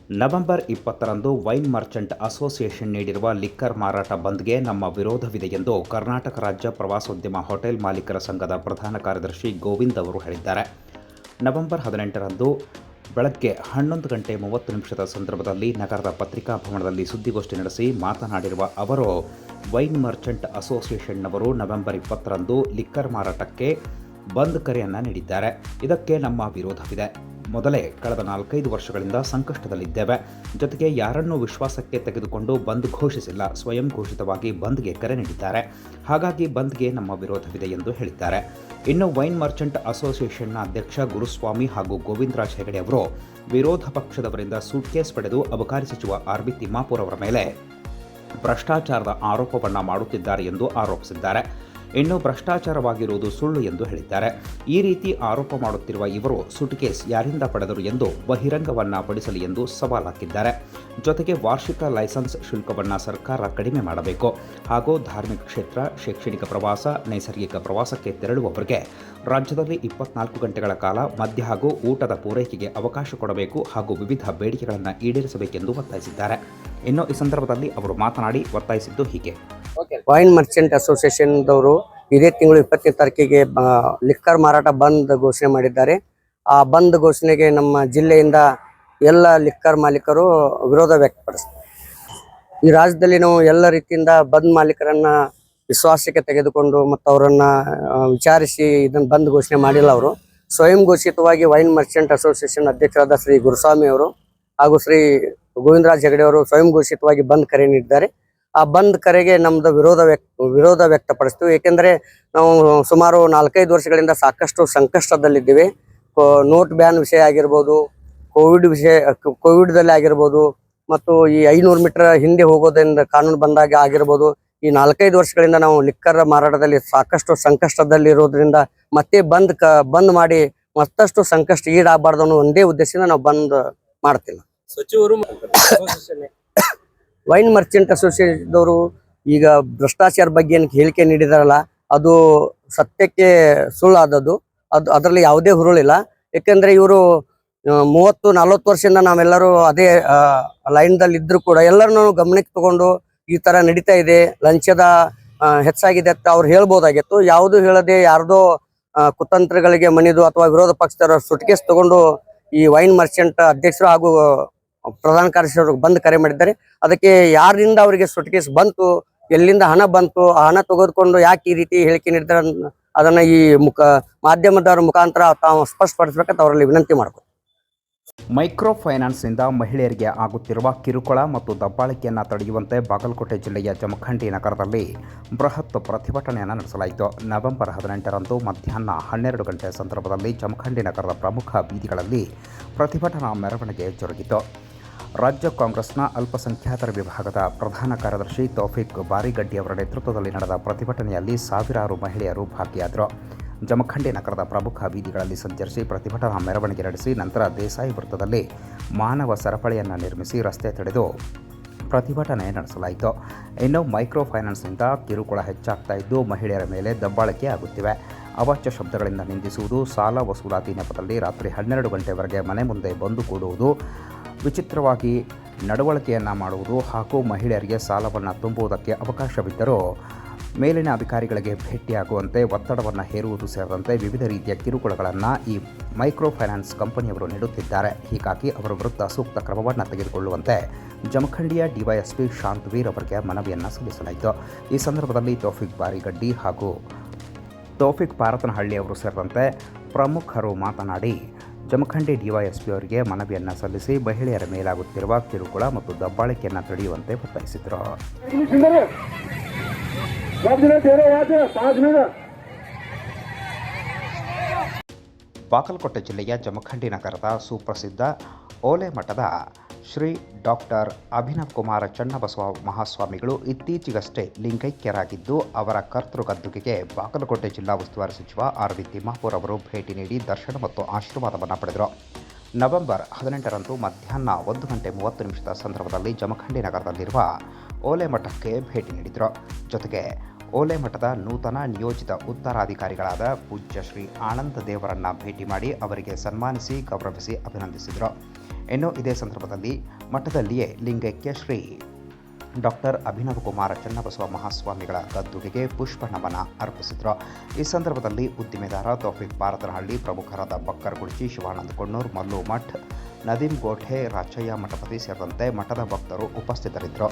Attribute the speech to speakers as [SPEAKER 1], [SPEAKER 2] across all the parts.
[SPEAKER 1] November 20ರಂದು wine Merchant association ನೀಡಿರುವ liquor ಮಾರಾಟ ಬಂದ್ಗೆ ನಮ್ಮ ವಿರೋಧವಿದೆ ಎಂದು ಕರ್ನಾಟಕ ರಾಜ್ಯ ಪ್ರವಾಸೋದ್ಯಮ ಹೋಟೆಲ್ ಮಾಲೀಕರ ಸಂಘದ ಪ್ರಧಾನ ಕಾರ್ಯದರ್ಶಿ ಗೋವಿಂದ್ ಅವರು ಹೇಳಿದ್ದಾರೆ. ನವೆಂಬರ್ 18ರಂದು ಬೆಳಗ್ಗೆ 11:30 ಸಂದರ್ಭದಲ್ಲಿ ನಗರದ ಪತ್ರಿಕಾ ಭವನದಲ್ಲಿ ಸುದ್ದಿಗೋಷ್ಠಿ ನಡೆಸಿ ಮಾತನಾಡಿರುವ ಅವರು, ವೈನ್ ಮರ್ಚೆಂಟ್ ಅಸೋಸಿಯೇಷನ್ನವರು ನವೆಂಬರ್ 20ರಂದು ಲಿಕ್ಕರ್ ಮಾರಾಟಕ್ಕೆ ಬಂದ್ ಕರೆಯನ್ನು ನೀಡಿದ್ದಾರೆ. ಇದಕ್ಕೆ ನಮ್ಮ ವಿರೋಧವಿದೆ. ಮೊದಲೇ ಕಳೆದ 4-5 ವರ್ಷಗಳಿಂದ ಸಂಕಷ್ಟದಲ್ಲಿದ್ದೇವೆ. ಜೊತೆಗೆ ಯಾರನ್ನೂ ವಿಶ್ವಾಸಕ್ಕೆ ತೆಗೆದುಕೊಂಡು ಬಂದ್ ಘೋಷಿಸಿಲ್ಲ, ಸ್ವಯಂ ಘೋಷಿತವಾಗಿ ಬಂದ್ಗೆ ಕರೆ ನೀಡಿದ್ದಾರೆ. ಹಾಗಾಗಿ ಬಂದ್ಗೆ ನಮ್ಮ ವಿರೋಧವಿದೆ ಎಂದು ಹೇಳಿದ್ದಾರೆ. ಇನ್ನು ವೈನ್ ಮರ್ಚೆಂಟ್ ಅಸೋಸಿಯೇಷನ್ನ ಅಧ್ಯಕ್ಷ ಗುರುಸ್ವಾಮಿ ಹಾಗೂ ಗೋವಿಂದರಾಜ್ ಹೆಗಡೆ ಅವರು ವಿರೋಧ ಪಕ್ಷದವರಿಂದ ಸೂಟ್ಕೇಸ್ ಪಡೆದು ಅಬಕಾರಿ ಸಚಿವ ಆರ್.ಬಿ. ತಿಮ್ಮಾಪುರ್ ಅವರ ಮೇಲೆ ಭ್ರಷ್ಟಾಚಾರದ ಆರೋಪವನ್ನು ಮಾಡುತ್ತಿದ್ದಾರೆ ಎಂದು ಆರೋಪಿಸಿದ್ದಾರೆ. ಇನ್ನು ಭ್ರಷ್ಟಾಚಾರವಾಗಿರುವುದು ಸುಳ್ಳು ಎಂದು ಹೇಳಿದ್ದಾರೆ. ಈ ರೀತಿ ಆರೋಪ ಮಾಡುತ್ತಿರುವ ಇವರು ಸುಟ್ಕೇಸ್ ಯಾರಿಂದ ಪಡೆದರು ಎಂದು ಬಹಿರಂಗವನ್ನ ಪಡಿಸಲಿ ಎಂದು ಸವಾಲು ಹಾಕಿದ್ದಾರೆ. ಜೊತೆಗೆ ವಾರ್ಷಿಕ ಲೈಸೆನ್ಸ್ ಶುಲ್ಕವನ್ನು ಸರ್ಕಾರ ಕಡಿಮೆ ಮಾಡಬೇಕು ಹಾಗೂ ಧಾರ್ಮಿಕ ಕ್ಷೇತ್ರ, ಶೈಕ್ಷಣಿಕ ಪ್ರವಾಸ, ನೈಸರ್ಗಿಕ ಪ್ರವಾಸಕ್ಕೆ ತೆರಳುವವರಿಗೆ ರಾಜ್ಯದಲ್ಲಿ 24 ಗಂಟೆಗಳ ಕಾಲ ಮದ್ಯ ಹಾಗೂ ಊಟದ ಪೂರೈಕೆಗೆ ಅವಕಾಶ ಕೊಡಬೇಕು ಹಾಗೂ ವಿವಿಧ ಬೇಡಿಕೆಗಳನ್ನು ಈಡೇರಿಸಬೇಕೆಂದು ಒತ್ತಾಯಿಸಿದ್ದಾರೆ. ಇನ್ನು ಈ ಸಂದರ್ಭದಲ್ಲಿ ಅವರು ಮಾತನಾಡಿ ಒತ್ತಾಯಿಸಿದ್ದು ಹೀಗೆ.
[SPEAKER 2] ವೈನ್ ಮರ್ಚೆಂಟ್ ಅಸೋಸಿಯೇಷನ್ ದವರು ಇದೇ ತಿಂಗಳು 20ನೇ ತಾರೀಕಿಗೆ ಲಿಕ್ಕರ್ ಮಾರಾಟ ಬಂದ್ ಘೋಷಣೆ ಮಾಡಿದ್ದಾರೆ. ಆ ಬಂದ್ ಘೋಷಣೆಗೆ ನಮ್ಮ ಜಿಲ್ಲೆಯಿಂದ ಎಲ್ಲ ಲಿಕ್ಕರ್ ಮಾಲೀಕರು ವಿರೋಧ ವ್ಯಕ್ತಪಡಿಸ್ತಾರೆ. ಈ ರಾಜ್ಯದಲ್ಲಿ ನಾವು ಎಲ್ಲ ರೀತಿಯಿಂದ ಬಂದ್ ಮಾಲೀಕರನ್ನ ವಿಶ್ವಾಸಕ್ಕೆ ತೆಗೆದುಕೊಂಡು ಮತ್ತು ಅವರನ್ನ ವಿಚಾರಿಸಿ ಇದನ್ನು ಬಂದ್ ಘೋಷಣೆ ಮಾಡಿಲ್ಲ. ಅವರು ಸ್ವಯಂ ಘೋಷಿತವಾಗಿ ವೈನ್ ಮರ್ಚೆಂಟ್ ಅಸೋಸಿಯೇಷನ್ ಅಧ್ಯಕ್ಷರಾದ ಶ್ರೀ ಗುರುಸ್ವಾಮಿ ಅವರು ಹಾಗೂ ಶ್ರೀ ಗೋವಿಂದರಾಜ್ ಹೆಗಡೆ ಅವರು ಸ್ವಯಂ ಘೋಷಿತವಾಗಿ ಬಂದ್ ಕರೆ ನೀಡಿದ್ದಾರೆ. ಆ ಬಂದ್ ಕರೆಗೆ ನಮ್ದು ವಿರೋಧ ವ್ಯಕ್ತಪಡಿಸ್ತೀವಿ. ಏಕೆಂದರೆ ನಾವು ಸುಮಾರು 4-5 ವರ್ಷಗಳಿಂದ ಸಾಕಷ್ಟು ಸಂಕಷ್ಟದಲ್ಲಿದ್ದೀವಿ. ನೋಟ್ ಬ್ಯಾನ್ ವಿಷಯ ಆಗಿರ್ಬೋದು, ಕೋವಿಡ್ದಲ್ಲಿ ಆಗಿರ್ಬೋದು, ಮತ್ತು ಈ 500 ಮೀಟರ್ ಹಿಂದೆ ಹೋಗೋದ್ರಿಂದ ಕಾನೂನು ಬಂದಾಗ ಆಗಿರ್ಬೋದು, ಈ 4-5 ವರ್ಷಗಳಿಂದ ನಾವು ಲಿಕ್ಕರ್ ಮಾರಾಟದಲ್ಲಿ ಸಾಕಷ್ಟು ಸಂಕಷ್ಟದಲ್ಲಿರೋದ್ರಿಂದ ಮತ್ತೆ ಬಂದ್ ಮಾಡಿ ಮತ್ತಷ್ಟು ಸಂಕಷ್ಟ ಈಡಾಗಬಾರ್ದು ಅನ್ನೋ ಒಂದೇ ಉದ್ದೇಶದಿಂದ ನಾವು ಬಂದ್ ಮಾಡ್ತಿಲ್ಲ.
[SPEAKER 3] ಸಚಿವರು
[SPEAKER 2] ವೈನ್ ಮರ್ಚೆಂಟ್ ಅಸೋಸಿಯೇಷನ್ದವರು ಈಗ ಭ್ರಷ್ಟಾಚಾರ ಬಗ್ಗೆ ಏನು ಹೇಳಿಕೆ ನೀಡಿದಾರಲ್ಲ, ಅದು ಸತ್ಯಕ್ಕೆ ಸುಳ್ಳಾದದ್ದು. ಅದರಲ್ಲಿ ಯಾವುದೇ ಹುರುಳಿಲ್ಲ. ಯಾಕೆಂದ್ರೆ ಇವರು 30-40 ವರ್ಷದಿಂದ ನಾವೆಲ್ಲರೂ ಅದೇ ಲೈನ್ದಲ್ಲಿ ಇದ್ರು ಕೂಡ ಎಲ್ಲರನ್ನೂ ಗಮನಕ್ಕೆ ತಗೊಂಡು ಈ ತರ ನಡೀತಾ ಇದೆ, ಲಂಚದ ಹೆಚ್ಚಾಗಿದೆ ಅಂತ ಅವ್ರು ಹೇಳ್ಬೋದಾಗಿತ್ತು. ಯಾವುದು ಹೇಳದೆ ಯಾರ್ದೋ ಕುತಂತ್ರಗಳಿಗೆ ಮಣಿದು ಅಥವಾ ವಿರೋಧ ಪಕ್ಷದವರ ಸುಟ್ಕೇಸ್ ತಗೊಂಡು ಈ ವೈನ್ ಮರ್ಚೆಂಟ್ ಅಧ್ಯಕ್ಷರು ಹಾಗೂ ಪ್ರಧಾನ ಕಾರ್ಯದರ್ಶಿಯವರು ಬಂದ್ ಕರೆ ಮಾಡಿದ್ದಾರೆ. ಅದಕ್ಕೆ ಯಾರಿಂದ ಅವರಿಗೆ ಸುಟ್ಕೇಸ್ ಬಂತು, ಎಲ್ಲಿಂದ ಹಣ ಬಂತು, ಆ ಹಣ ತೆಗೆದುಕೊಂಡು ಯಾಕೆ ಈ ರೀತಿ ಹೇಳಿಕೆ ನೀಡಿದ್ದಾರೆ ಅದನ್ನ ಈ ಮಾಧ್ಯಮದವರ ಮುಖಾಂತರ ತಾವು ಸ್ಪಷ್ಟಪಡಿಸಬೇಕಂತ ಅವರಲ್ಲಿ ವಿನಂತಿ ಮಾಡ್ತಾರೆ.
[SPEAKER 1] ಮೈಕ್ರೋ ಫೈನಾನ್ಸ್ನಿಂದ ಮಹಿಳೆಯರಿಗೆ ಆಗುತ್ತಿರುವ ಕಿರುಕುಳ ಮತ್ತು ದಬ್ಬಾಳಿಕೆಯನ್ನು ತಡೆಯುವಂತೆ ಬಾಗಲಕೋಟೆ ಜಿಲ್ಲೆಯ ಜಮಖಂಡಿ ನಗರದಲ್ಲಿ ಬೃಹತ್ ಪ್ರತಿಭಟನೆಯನ್ನು ನಡೆಸಲಾಯಿತು. ನವೆಂಬರ್ 18ರಂದು ಮಧ್ಯಾಹ್ನ 12 ಗಂಟೆ ಸಂದರ್ಭದಲ್ಲಿ ಜಮಖಂಡಿ ನಗರದ ಪ್ರಮುಖ ಬೀದಿಗಳಲ್ಲಿ ಪ್ರತಿಭಟನಾ ಮೆರವಣಿಗೆ ಜರುಗಿತು. ರಾಜ್ಯ ಕಾಂಗ್ರೆಸ್ನ ಅಲ್ಪಸಂಖ್ಯಾತರ ವಿಭಾಗದ ಪ್ರಧಾನ ಕಾರ್ಯದರ್ಶಿ ತೌಫಿಕ್ ಬಾರಿಗಡ್ಡಿ ಅವರ ನೇತೃತ್ವದಲ್ಲಿ ನಡೆದ ಪ್ರತಿಭಟನೆಯಲ್ಲಿ ಸಾವಿರಾರು ಮಹಿಳೆಯರು ಭಾಗಿಯಾದರು. ಜಮಖಂಡಿ ನಗರದ ಪ್ರಮುಖ ಬೀದಿಗಳಲ್ಲಿ ಸಂಚರಿಸಿ ಪ್ರತಿಭಟನಾ ಮೆರವಣಿಗೆ ನಡೆಸಿ ನಂತರ ದೇಸಾಯಿ ವೃತ್ತದಲ್ಲಿ ಮಾನವ ಸರಪಳಿಯನ್ನು ನಿರ್ಮಿಸಿ ರಸ್ತೆ ತಡೆದು ಪ್ರತಿಭಟನೆ ನಡೆಸಲಾಯಿತು. ಇನ್ನು ಮೈಕ್ರೋ ಫೈನಾನ್ಸ್ನಿಂದ ಕಿರುಕುಳ ಹೆಚ್ಚಾಗ್ತಾ ಇದ್ದು ಮಹಿಳೆಯರ ಮೇಲೆ ದಬ್ಬಾಳಿಕೆ ಆಗುತ್ತಿವೆ, ಅವಾಚ್ಯ ಶಬ್ದಗಳಿಂದ ನಿಂದಿಸುವುದು, ಸಾಲ ವಸೂಲಾತಿ ನೆಪದಲ್ಲಿ ರಾತ್ರಿ 12 ಗಂಟೆವರೆಗೆ ಮನೆ ಮುಂದೆ ಬಂದು ಕೂಡುವುದು, ವಿಚಿತ್ರವಾಗಿ ನಡವಳಿಕೆಯನ್ನು ಮಾಡುವುದು ಹಾಗೂ ಮಹಿಳೆಯರಿಗೆ ಸಾಲವನ್ನು ತುಂಬುವುದಕ್ಕೆ ಅವಕಾಶವಿದ್ದರೂ ಮೇಲಿನ ಅಧಿಕಾರಿಗಳಿಗೆ ಭೇಟಿಯಾಗುವಂತೆ ಒತ್ತಡವನ್ನು ಹೇರುವುದು ಸೇರಿದಂತೆ ವಿವಿಧ ರೀತಿಯ ಕಿರುಕುಳಗಳನ್ನು ಈ ಮೈಕ್ರೋ ಫೈನಾನ್ಸ್ ಕಂಪನಿಯವರು ನೀಡುತ್ತಿದ್ದಾರೆ. ಹೀಗಾಗಿ ಅವರ ವಿರುದ್ಧ ಸೂಕ್ತ ಕ್ರಮವನ್ನು ತೆಗೆದುಕೊಳ್ಳುವಂತೆ ಜಮಖಂಡಿಯ ಡಿವೈಎಸ್ಪಿ ಶಾಂತವೀರ್ ಅವರಿಗೆ ಮನವಿಯನ್ನು ಸಲ್ಲಿಸಲಾಯಿತು. ಈ ಸಂದರ್ಭದಲ್ಲಿ ತೌಫಿಕ್ ಬಾರಿಗಡ್ಡಿ ಹಾಗೂ ತೌಫಿಕ್ ಪಾರತನಹಳ್ಳಿ ಅವರು ಸೇರಿದಂತೆ ಪ್ರಮುಖರು ಮಾತನಾಡಿ ಜಮಖಂಡಿ ಡಿವೈಎಸ್ಪಿ ಅವರಿಗೆ ಮನವಿಯನ್ನು ಸಲ್ಲಿಸಿ ಮಹಿಳೆಯರ ಮೇಲಾಗುತ್ತಿರುವ ಕಿರುಕುಳ ಮತ್ತು ದಬ್ಬಾಳಿಕೆಯನ್ನು ತಡೆಯುವಂತೆ ಒತ್ತಾಯಿಸಿದರು. ಬಾಗಲಕೋಟೆ ಜಿಲ್ಲೆಯ ಜಮಖಂಡಿ ನಗರದ ಸುಪ್ರಸಿದ್ಧ ಓಲೆ ಮಠದ ಶ್ರೀ ಡಾಕ್ಟರ್ ಅಭಿನವ್ ಕುಮಾರ ಚನ್ನಬಸವ ಮಹಾಸ್ವಾಮಿಗಳು ಇತ್ತೀಚೆಗಷ್ಟೇ ಲಿಂಗೈಕ್ಯರಾಗಿದ್ದು ಅವರ ಕರ್ತೃಗದ್ದುಗೆಗೆ ಬಾಗಲಕೋಟೆ ಜಿಲ್ಲಾ ಉಸ್ತುವಾರಿ ಸಚಿವ ಆರ್.ಬಿ. ತಿಮ್ಮಾಪುರ್ ಅವರು ಭೇಟಿ ನೀಡಿ ದರ್ಶನ ಮತ್ತು ಆಶೀರ್ವಾದವನ್ನು ಪಡೆದರು. ನವೆಂಬರ್ 18ರಂದು ಮಧ್ಯಾಹ್ನ 1:30 ಸಂದರ್ಭದಲ್ಲಿ ಜಮಖಂಡಿ ನಗರದಲ್ಲಿರುವ ಓಲೆ ಮಠಕ್ಕೆ ಭೇಟಿ ನೀಡಿದರು. ಜೊತೆಗೆ ಓಲೆ ಮಠದ ನೂತನ ನಿಯೋಜಿತ ಉತ್ತರಾಧಿಕಾರಿಗಳಾದ ಪೂಜ್ಯ ಶ್ರೀ ಆನಂದ ದೇವರನ್ನ ಭೇಟಿ ಮಾಡಿ ಅವರಿಗೆ ಸನ್ಮಾನಿಸಿ ಗೌರವಿಸಿ ಅಭಿನಂದಿಸಿದರು. ಇನ್ನು ಇದೇ ಸಂದರ್ಭದಲ್ಲಿ ಮಠದಲ್ಲಿಯೇ ಲಿಂಗೈಕ್ಯ ಶ್ರೀ ಡಾಕ್ಟರ್ ಅಭಿನವ ಕುಮಾರ ಚನ್ನಬಸವ ಮಹಾಸ್ವಾಮಿಗಳ ಗದ್ದುಗೆಗೆ ಪುಷ್ಪ ನಮನ ಅರ್ಪಿಸಿದರು. ಈ ಸಂದರ್ಭದಲ್ಲಿ ಉದ್ದಿಮೆದಾರ ತೌಫಿಕ್ ಬಾರದನಹಳ್ಳಿ, ಪ್ರಮುಖರಾದ ಬಕ್ಕರ್ ಗುಡ್ಜಿ, ಶಿವಾನಂದ ಕೊಣ್ಣೂರ್, ಮಲ್ಲು ಮಠ್, ನದೀಂ ಗೋಠೆ, ರಾಚಯ್ಯ ಮಠಪತಿ ಸೇರಿದಂತೆ ಮಠದ ಭಕ್ತರು ಉಪಸ್ಥಿತರಿದ್ದರು.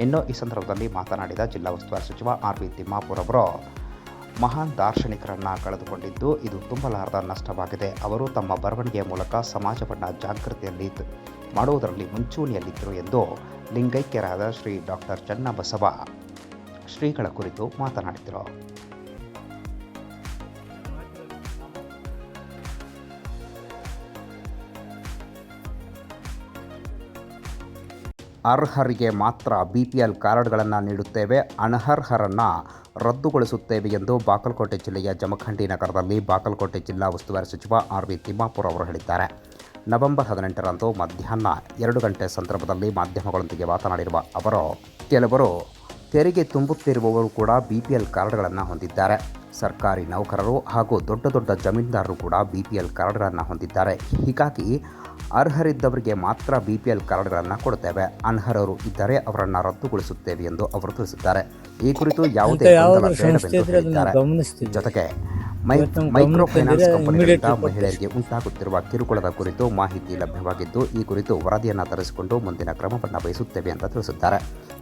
[SPEAKER 1] ಇನ್ನು ಈ ಸಂದರ್ಭದಲ್ಲಿ ಮಾತನಾಡಿದ ಜಿಲ್ಲಾ ಉಸ್ತುವಾರಿ ಸಚಿವ ಆರ್.ವಿ. ತಿಮ್ಮಾಪುರ್ ಅವರು, ಮಹಾನ್ ದಾರ್ಶನಿಕರನ್ನ ಕಳೆದುಕೊಂಡಿದ್ದು ಇದು ತುಂಬಲಾರದ ನಷ್ಟವಾಗಿದೆ. ಅವರು ತಮ್ಮ ಬರವಣಿಗೆಯ ಮೂಲಕ ಸಮಾಜವನ್ನು ಜಾಗೃತಿಯಲ್ಲಿ ಮಾಡುವುದರಲ್ಲಿ ಮುಂಚೂಣಿಯಲ್ಲಿದ್ದರು ಎಂದು ಲಿಂಗೈಕ್ಯರಾದ ಶ್ರೀ ಡಾಕ್ಟರ್ ಚನ್ನಬಸವ ಶ್ರೀಗಳ ಕುರಿತು ಮಾತನಾಡಿದರು. ಅರ್ಹರಿಗೆ ಮಾತ್ರ BPL ಕಾರ್ಡ್ಗಳನ್ನು ನೀಡುತ್ತೇವೆ, ಅನರ್ಹರನ್ನು ರದ್ದುಗೊಳಿಸುತ್ತೇವೆ ಎಂದು ಬಾಗಲಕೋಟೆ ಜಿಲ್ಲೆಯ ಜಮಖಂಡಿ ನಗರದಲ್ಲಿ ಬಾಗಲಕೋಟೆ ಜಿಲ್ಲಾ ಉಸ್ತುವಾರಿ ಸಚಿವ ಆರ್.ವಿ. ತಿಮ್ಮಾಪುರ್ ಅವರು ಹೇಳಿದ್ದಾರೆ. ನವೆಂಬರ್ 18ರಂದು ಮಧ್ಯಾಹ್ನ 2 ಗಂಟೆ ಸಂದರ್ಭದಲ್ಲಿ ಮಾಧ್ಯಮಗಳೊಂದಿಗೆ ಮಾತನಾಡಿರುವ ಅವರು, ಕೆಲವರು ತೆರಿಗೆ ತುಂಬುತ್ತಿರುವವರು ಕೂಡ BPL ಕಾರ್ಡ್ಗಳನ್ನು ಹೊಂದಿದ್ದಾರೆ. ಸರ್ಕಾರಿ ನೌಕರರು ಹಾಗೂ ದೊಡ್ಡ ದೊಡ್ಡ ಜಮೀನ್ದಾರರು ಕೂಡ BPL ಕಾರ್ಡ್ಗಳನ್ನು ಹೊಂದಿದ್ದಾರೆ. ಹೀಗಾಗಿ ಅರ್ಹರಿದ್ದವರಿಗೆ ಮಾತ್ರ BPL ಕಾರ್ಡ್ಗಳನ್ನು ಕೊಡುತ್ತೇವೆ, ಅನರ್ಹರು ಇದ್ದರೆ ಅವರನ್ನು ರದ್ದುಗೊಳಿಸುತ್ತೇವೆ ಎಂದು ಅವರು ತಿಳಿಸಿದ್ದಾರೆ. ಈ ಕುರಿತು ಯಾವುದೇ ಗೊಂದಲ ಬೇಡವೆಂದು ಹೇಳಿದ್ದಾರೆ. ಜೊತೆಗೆ ಮೈಕ್ರೋ ಫೈನಾನ್ಸ್ ಕಂಪನಿಗಳಿಂದ ಮಹಿಳೆಯರಿಗೆ ಉಂಟಾಗುತ್ತಿರುವ ಕಿರುಕುಳದ ಕುರಿತು ಮಾಹಿತಿ ಲಭ್ಯವಾಗಿದ್ದು, ಈ ಕುರಿತು ವರದಿಯನ್ನು ತರಿಸಿಕೊಂಡು ಮುಂದಿನ ಕ್ರಮವನ್ನು ವಹಿಸುತ್ತೇವೆ ಅಂತ ತಿಳಿಸಿದ್ದಾರೆ.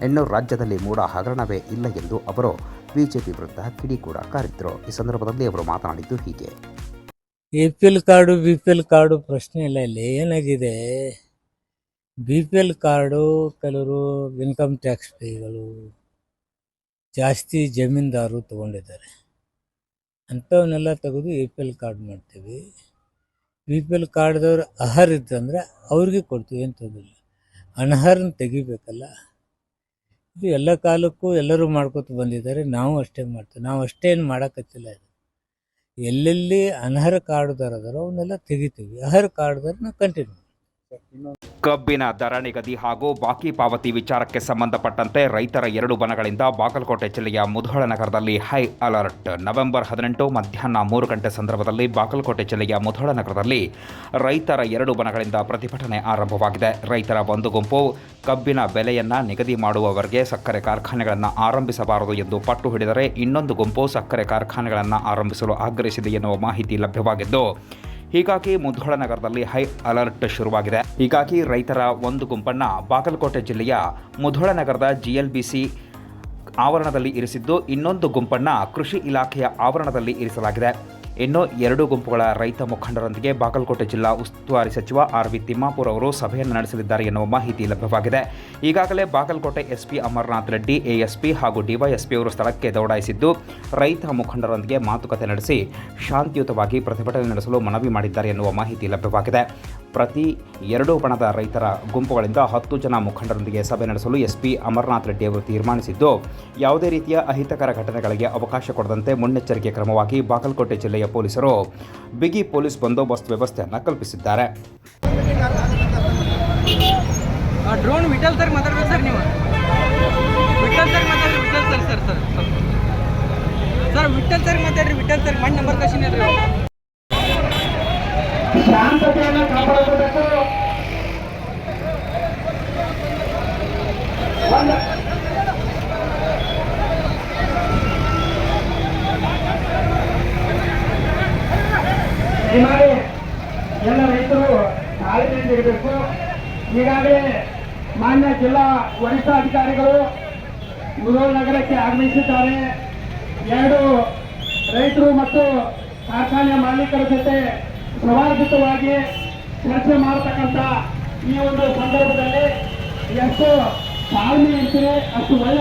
[SPEAKER 1] ಇನ್ನು ರಾಜ್ಯದಲ್ಲಿ ಮೂಢ ಹಗರಣವೇ ಇಲ್ಲ ಎಂದು ಅವರು ಬಿಜೆಪಿ ವಿರುದ್ಧ ಕಿಡಿ ಕೂಡ ಕಾರಿದ್ರು. ಈ ಸಂದರ್ಭದಲ್ಲಿ ಅವರು ಮಾತನಾಡಿದ್ದು ಹೀಗೆ.
[SPEAKER 3] APL ಕಾರ್ಡು BPL ಕಾರ್ಡು ಪ್ರಶ್ನೆ ಇಲ್ಲ. ಇಲ್ಲಿ ಏನಾಗಿದೆ, BPL ಕಾರ್ಡು ಕೆಲವರು ಇನ್ಕಮ್ ಟ್ಯಾಕ್ಸ್ ಪೇಗಳು ಜಾಸ್ತಿ ಜಮೀನ್ದಾರರು ತೊಗೊಂಡಿದ್ದಾರೆ. ಅಂಥವನ್ನೆಲ್ಲ ತೆಗೆದು APL ಕಾರ್ಡ್ ಮಾಡ್ತೀವಿ. BPL ಕಾರ್ಡ್ದವ್ರು ಅರ್ಹರಿದ್ದಂದ್ರೆ ಅವ್ರಿಗೆ ಕೊಡ್ತೀವಿ, ಏನು ತೊಂದರೆ. ಅನರ್ಹರನ್ನ ತೆಗಿಬೇಕಲ್ಲ. ಇದು ಎಲ್ಲ ಕಾಲಕ್ಕೂ ಎಲ್ಲರೂ ಮಾಡ್ಕೊತ ಬಂದಿದ್ದಾರೆ, ನಾವು ಅಷ್ಟೇ ಮಾಡ್ತೀವಿ. ನಾವು ಅಷ್ಟೇನು ಮಾಡೋಕ್ಕತ್ತಿಲ್ಲ. ಇದು ಎಲ್ಲೆಲ್ಲಿ ಅನರ್ಹ ಕಾರ್ಡ್ದಾರ ಅದಾರೋ ಅವನ್ನೆಲ್ಲ ತೆಗಿತೀವಿ, ಅರ್ಹ ಕಾರ್ಡ್ದಾರನ್ನ ಕಂಟಿನ್ಯೂ.
[SPEAKER 1] ಕಬ್ಬಿನ ದರ ನಿಗದಿ ಹಾಗೂ ಬಾಕಿ ಪಾವತಿ ವಿಚಾರಕ್ಕೆ ಸಂಬಂಧಪಟ್ಟಂತೆ ರೈತರ 2 ಬಣಗಳಿಂದ ಬಾಗಲಕೋಟೆ ಜಿಲ್ಲೆಯ ಮುಧೋಳ ನಗರದಲ್ಲಿ ಹೈ ಅಲರ್ಟ್. ನವೆಂಬರ್ 18 ಮಧ್ಯಾಹ್ನ 3 ಗಂಟೆ ಸಂದರ್ಭದಲ್ಲಿ ಬಾಗಲಕೋಟೆ ಜಿಲ್ಲೆಯ ಮುಧೋಳ ನಗರದಲ್ಲಿ ರೈತರ 2 ಬಣಗಳಿಂದ ಪ್ರತಿಭಟನೆ ಆರಂಭವಾಗಿದೆ. ರೈತರ ಒಂದು ಗುಂಪು ಕಬ್ಬಿನ ಬೆಲೆಯನ್ನು ನಿಗದಿ ಮಾಡುವವರೆಗೆ ಸಕ್ಕರೆ ಕಾರ್ಖಾನೆಗಳನ್ನು ಆರಂಭಿಸಬಾರದು ಎಂದು ಪಟ್ಟು ಹಿಡಿದರೆ, ಇನ್ನೊಂದು ಗುಂಪು ಸಕ್ಕರೆ ಕಾರ್ಖಾನೆಗಳನ್ನು ಆರಂಭಿಸಲು ಆಗ್ರಹಿಸಿದೆ ಎನ್ನುವ ಮಾಹಿತಿ ಲಭ್ಯವಾಗಿದ್ದು, ಹೀಗಾಗಿ ಮುಧೋಳ ನಗರದಲ್ಲಿ ಹೈ ಅಲರ್ಟ್ ಶುರುವಾಗಿದೆ. ಹೀಗಾಗಿ ರೈತರ ಒಂದು ಗುಂಪನ್ನು ಬಾಗಲಕೋಟೆ ಜಿಲ್ಲೆಯ ಮುಧೋಳ ನಗರದ GLBC ಆವರಣದಲ್ಲಿ ಇರಿಸಿದ್ದು, ಇನ್ನೊಂದು ಗುಂಪನ್ನು ಕೃಷಿ ಇಲಾಖೆಯ ಆವರಣದಲ್ಲಿ ಇರಿಸಲಾಗಿದೆ. ಇನ್ನು 2 ಗುಂಪುಗಳ ರೈತ ಮುಖಂಡರೊಂದಿಗೆ ಬಾಗಲಕೋಟೆ ಜಿಲ್ಲಾ ಉಸ್ತುವಾರಿ ಸಚಿವ ಆರ್.ವಿ. ತಿಮ್ಮಾಪುರ್ ಅವರು ಸಭೆಯನ್ನು ನಡೆಸಲಿದ್ದಾರೆ ಎನ್ನುವ ಮಾಹಿತಿ ಲಭ್ಯವಾಗಿದೆ. ಈಗಾಗಲೇ ಬಾಗಲಕೋಟೆ SP ಅಮರನಾಥ್ ರೆಡ್ಡಿ, ASP ಹಾಗೂ DYSP ಅವರು ಸ್ಥಳಕ್ಕೆ ದೌಡಾಯಿಸಿದ್ದು, ರೈತ ಮುಖಂಡರೊಂದಿಗೆ ಮಾತುಕತೆ ನಡೆಸಿ ಶಾಂತಿಯುತವಾಗಿ ಪ್ರತಿಭಟನೆ ನಡೆಸಲು ಮನವಿ ಮಾಡಿದ್ದಾರೆ ಎನ್ನುವ ಮಾಹಿತಿ ಲಭ್ಯವಾಗಿದೆ. ಪ್ರತಿ 2 ಬಣದ ರೈತರ ಗುಂಪುಗಳಿಂದ 10 ಜನ ಮುಖಂಡರೊಂದಿಗೆ ಸಭೆ ನಡೆಸಲು SP ಅಮರನಾಥ್ ರೆಡ್ಡಿ ಅವರು ತೀರ್ಮಾನಿಸಿದ್ದು, ಯಾವುದೇ ರೀತಿಯ ಅಹಿತಕರ ಘಟನೆಗಳಿಗೆ ಅವಕಾಶ ಕೊಡದಂತೆ ಮುನ್ನೆಚ್ಚರಿಕೆ ಕ್ರಮವಾಗಿ ಬಾಗಲಕೋಟೆ ಜಿಲ್ಲೆಯ ಪೊಲೀಸರು ಬಿಗಿ ಪೊಲೀಸ್ ಬಂದೋಬಸ್ತ್ ವ್ಯವಸ್ಥೆಯನ್ನು ಕಲ್ಪಿಸಿದ್ದಾರೆ.
[SPEAKER 4] ಡ್ರೋನ್ ವಿಠಲ್ ಸರ್ ಮಾತಾಡ್ಬೇಕು ಸರ್. ನೀವು ವಿಠಲ್ ಸರ್ ಮಾತಾಡ್ರಿ. Vithal sir sir sir sir Vithal sir ಮಾತಾಡ್ರಿ. ವಿಠಲ್ ಸರ್ ಮಣ್ಣು ನಂಬರ್ ಕಶಿನ ರೀ.
[SPEAKER 5] ಶಾಂತತೆಯನ್ನು ಕಾಪಾಡಬೇಕು. ಹೀಗಾಗಿ ಎಲ್ಲ ರೈತರು ತಾಳ್ಮೆಯಿಂದ ಇರಬೇಕು. ಈಗಾಗಲೇ ಮಾನ್ಯ ಜಿಲ್ಲಾ ವರಿಷ್ಠಾಧಿಕಾರಿಗಳು ಮುಧೋಳ ನಗರಕ್ಕೆ ಆಗಮಿಸಿದ್ದಾರೆ. 2 ರೈತರು ಮತ್ತು ಕಾರ್ಖಾನೆಯ ಮಾಲೀಕರ ಜೊತೆ ಸೌಹಾರ್ದಯುತವಾಗಿ ಚರ್ಚೆ ಮಾಡತಕ್ಕಂಥ ಈ ಒಂದು ಸಂದರ್ಭದಲ್ಲಿ ಎಷ್ಟು ತಾಳ್ಮೆ ಇರ್ತೀರಿ ಅಷ್ಟು ಒಳ್ಳೆ